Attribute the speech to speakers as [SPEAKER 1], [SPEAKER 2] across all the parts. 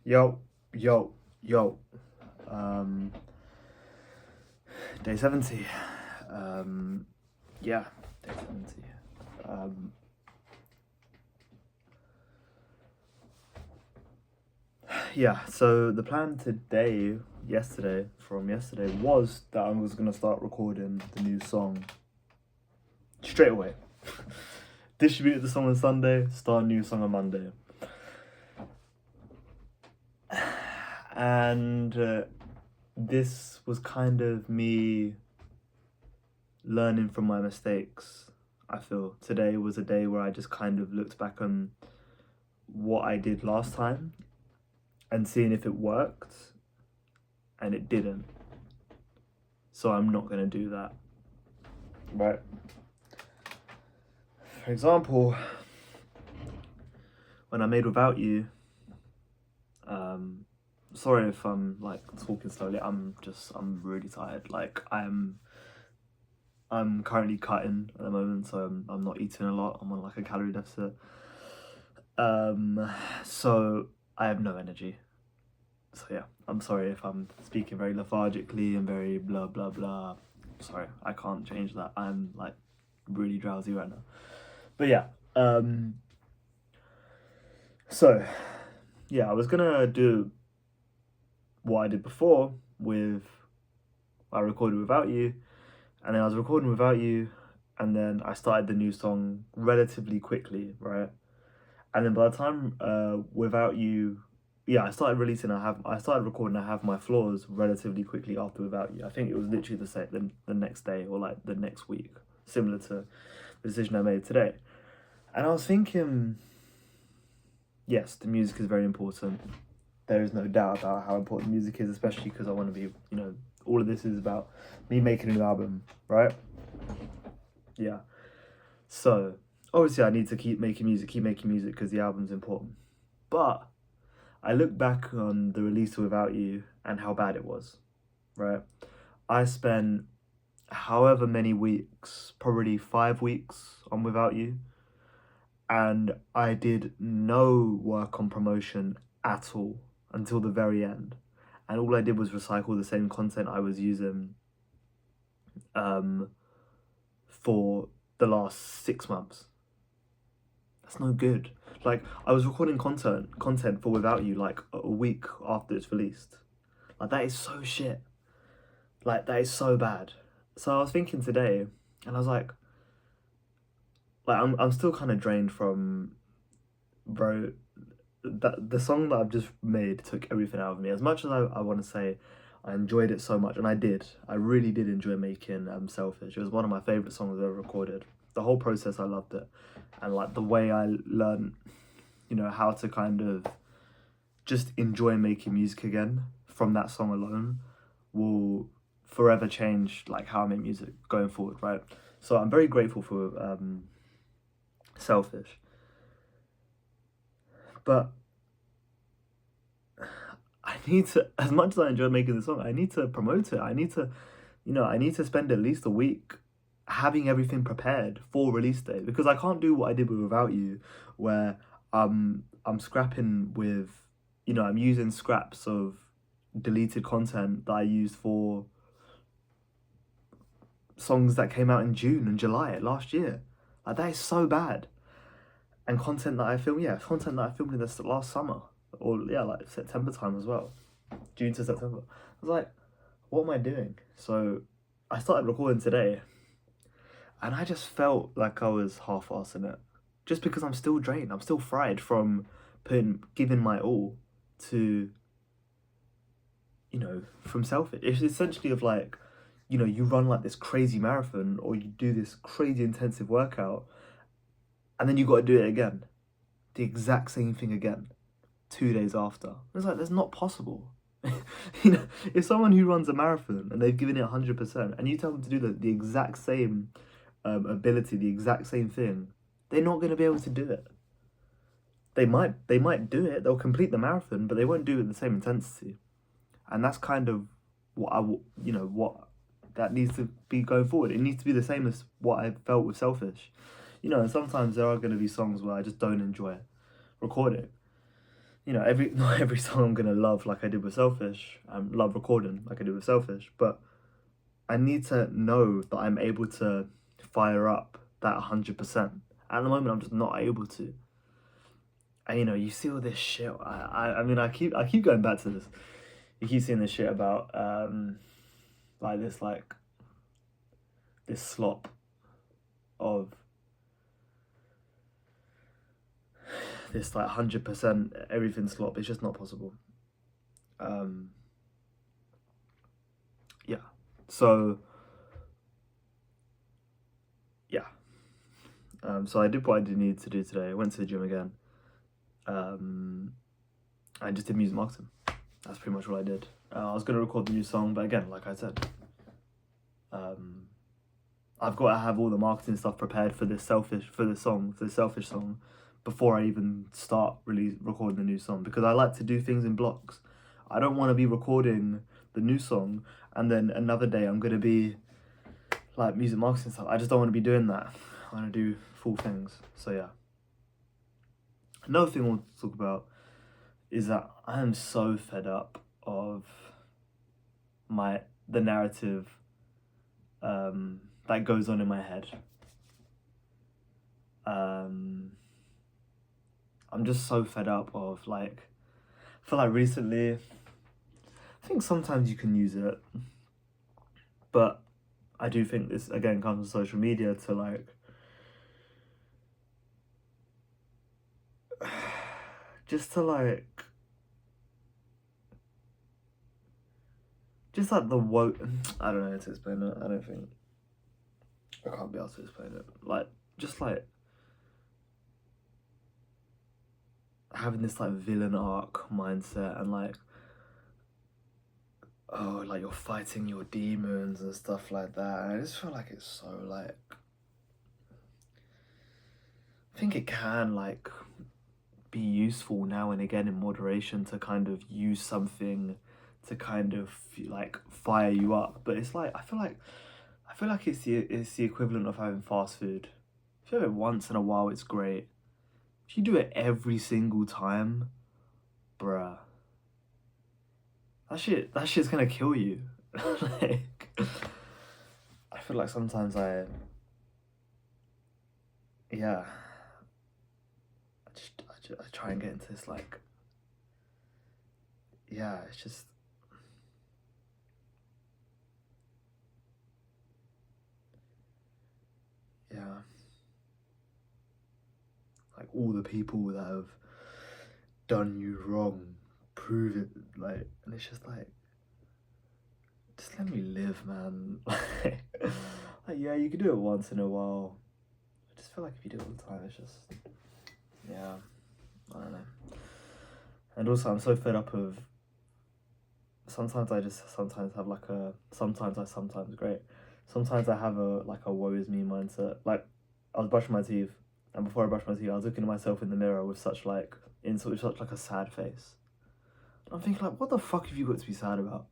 [SPEAKER 1] Yo, yo, yo. Um, Day 70. Um, yeah, day 70. Um, yeah, so the plan from yesterday, was that I was going to start recording the new song straight away. Distribute the song on Sunday, start a new song on Monday. And this was kind of me learning from my mistakes. I feel today was a day where I just kind of looked back on what I did last time and seeing if it worked, and it didn't. So I'm not gonna do that. Right. For example, when I made Without You, sorry if I'm like talking slowly. I'm really tired. Like I'm currently cutting at the moment, so I'm not eating a lot. I'm on like a calorie deficit. So I have no energy. So yeah, I'm sorry if I'm speaking very lethargically and very blah blah blah. Sorry, I can't change that. I'm like really drowsy right now. But yeah, so yeah, I was gonna do what I did before with I recorded Without You, and then I was recording Without You, and then I started the new song relatively quickly, right? And then by the time Without You, yeah, I started recording I Have My Flaws relatively quickly after Without You. I think it was literally the next day or like the next week, similar to the decision I made today. And I was thinking, yes, the music is very important. There is no doubt about how important music is, especially because I want to be, all of this is about me making a new album, right? Yeah. So obviously I need to keep making music because the album's important. But I look back on the release of Without You and how bad it was, right? I spent however many weeks, probably 5 weeks on Without You, and I did no work on promotion at all until the very end. And all I did was recycle the same content I was using um, for the last 6 months. That's no good. Like, I was recording content for Without You like a week after it's released. Like, that is so shit. Like, that is so bad. So I was thinking today, and I was like I'm still kind of drained from, bro. That the song that I've just made took everything out of me. As much as I want to say I enjoyed it so much, and I did. I really did enjoy making Selfish. It was one of my favorite songs I've ever recorded. The whole process, I loved it, and like the way I learned, how to kind of just enjoy making music again from that song alone will forever change like how I make music going forward, right? So I'm very grateful for Selfish. But I need to, as much as I enjoy making the song, I need to promote it. I need to spend at least a week having everything prepared for release day, because I can't do what I did with Without You, where I'm scrapping with, I'm using scraps of deleted content that I used for songs that came out in June and July last year. Like, that is so bad. And content that I filmed in this last summer, or yeah, like September time as well, June to September. I was like, what am I doing? So I started recording today, and I just felt like I was half-assing it, just because I'm still drained. I'm still fried from giving my all to, from Selfish. It's essentially of like, you run like this crazy marathon, or you do this crazy intensive workout, and then you got to do it again, the exact same thing again, 2 days after. It's like, that's not possible. If someone who runs a marathon and they've given it 100%, and you tell them to do the exact same ability, the exact same thing, they're not going to be able to do it. They might do it. They'll complete the marathon, but they won't do it with the same intensity. And that's kind of what that needs to be going forward. It needs to be the same as what I felt with Selfish. And sometimes there are going to be songs where I just don't enjoy recording. you know, not every song I'm gonna love like I did with Selfish, love recording like I did with Selfish, but I need to know that I'm able to fire up that 100%. At the moment, I'm just not able to. And you know, you see all this shit. I mean, I keep going back to this. You keep seeing this shit about like this slop of this like 100% everything slop. It's just not possible. Yeah. So yeah. So I did what I did need to do today. I went to the gym again. I just did music marketing. That's pretty much what I did. I was gonna record the new song, but again, like I said, I've got to have all the marketing stuff prepared for this Selfish song, before I even start recording the new song, because I like to do things in blocks. I don't want to be recording the new song and then another day I'm gonna be like music marketing stuff. I just don't want to be doing that. I want to do full things. So yeah. Another thing I want to talk about is that I am so fed up of the narrative that goes on in my head. I'm just so fed up of like, I feel like recently, I think sometimes you can use it, but I do think this again comes from social media to like just to like the woke. I don't know how to explain it. I don't think I can't be able to explain it. Like just like having this like villain arc mindset and like, oh, like you're fighting your demons and stuff like that. And I just feel like it's so like, I think it can like be useful now and again in moderation to kind of use something to kind of like fire you up, but it's like I feel like it's the equivalent of having fast food. If you have it once in a while, it's great. If you do it every single time, bruh, that shit's gonna kill you. Like, I feel like sometimes yeah, I try and get into this like, yeah, it's just, yeah, like all the people that have done you wrong, prove it, like, and it's just like, just let me live, man. Like, yeah, you can do it once in a while. I just feel like if you do it all the time, it's just, yeah, I don't know. And also, I'm so fed up of, sometimes I have like great. Sometimes I have a woe is me mindset. Like, I was brushing my teeth, and before I brushed my teeth, I was looking at myself in the mirror with such like, such like a sad face. And I'm thinking like, what the fuck have you got to be sad about?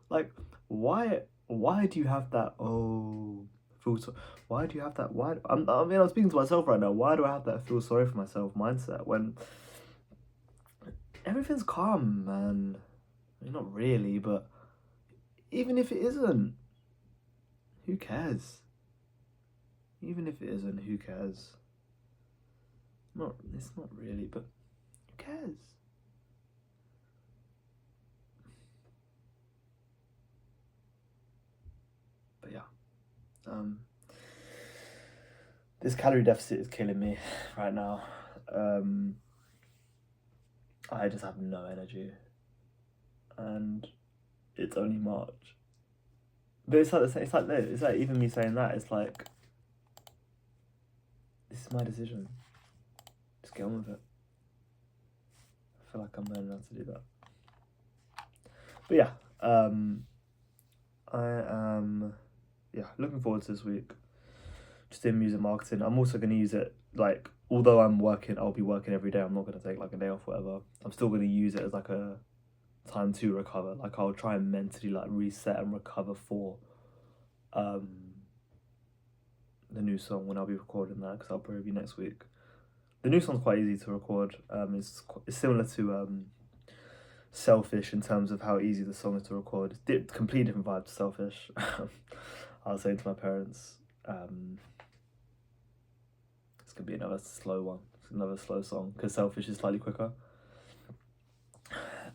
[SPEAKER 1] Like, why do you have that, oh, feel so, why do you have that, I mean, I'm speaking to myself right now, why do I have that feel sorry for myself mindset when everything's calm, man? I mean, not really, but even if it isn't, who cares? Even if it isn't, who cares? It's not really, but who cares? But yeah, this calorie deficit is killing me right now. I just have no energy, and it's only March. But it's like even me saying that, it's like, this is my decision. Just get on with it. I feel like I'm learning how to do that. But yeah, I am, yeah, looking forward to this week. Just in music marketing. I'm also going to use it, like, although I'll be working every day. I'm not going to take like a day off, whatever. I'm still going to use it as like a time to recover. Like, I'll try and mentally like reset and recover for the new song when I'll be recording that, because I'll probably be next week. the new song's quite easy to record. It's similar to Selfish in terms of how easy the song is to record. Completely different vibe to Selfish. I was saying to my parents, it's gonna be another slow one. It's another slow song because Selfish is slightly quicker.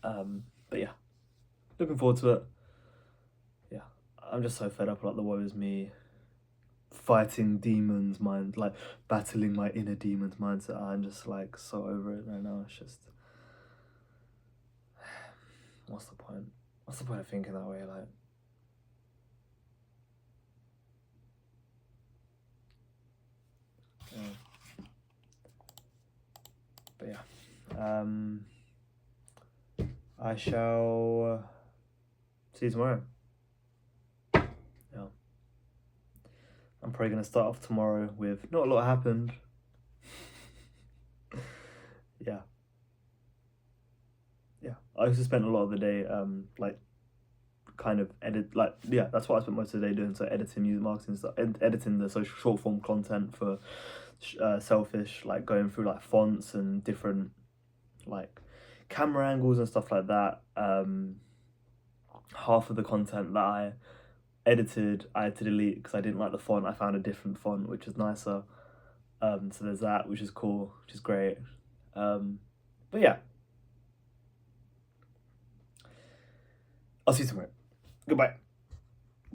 [SPEAKER 1] But yeah, looking forward to it. Yeah, I'm just so fed up like the woe is me, fighting demons, like battling my inner demons mindset. I'm just like so over it right now. It's just, what's the point? What's the point of thinking that way? Like, yeah. But yeah, I shall see you tomorrow. Yeah, I'm probably gonna start off tomorrow with not a lot happened. Yeah. Yeah, I also spent a lot of the day like kind of that's what I spent most of the day doing, so editing music marketing stuff, editing the social short form content for Selfish, like going through like fonts and different like camera angles and stuff like that. Half of the content that I edited I had to delete because I didn't like the font. I found a different font which is nicer, so there's that, which is cool, which is great. But yeah, I'll see you tomorrow. Goodbye.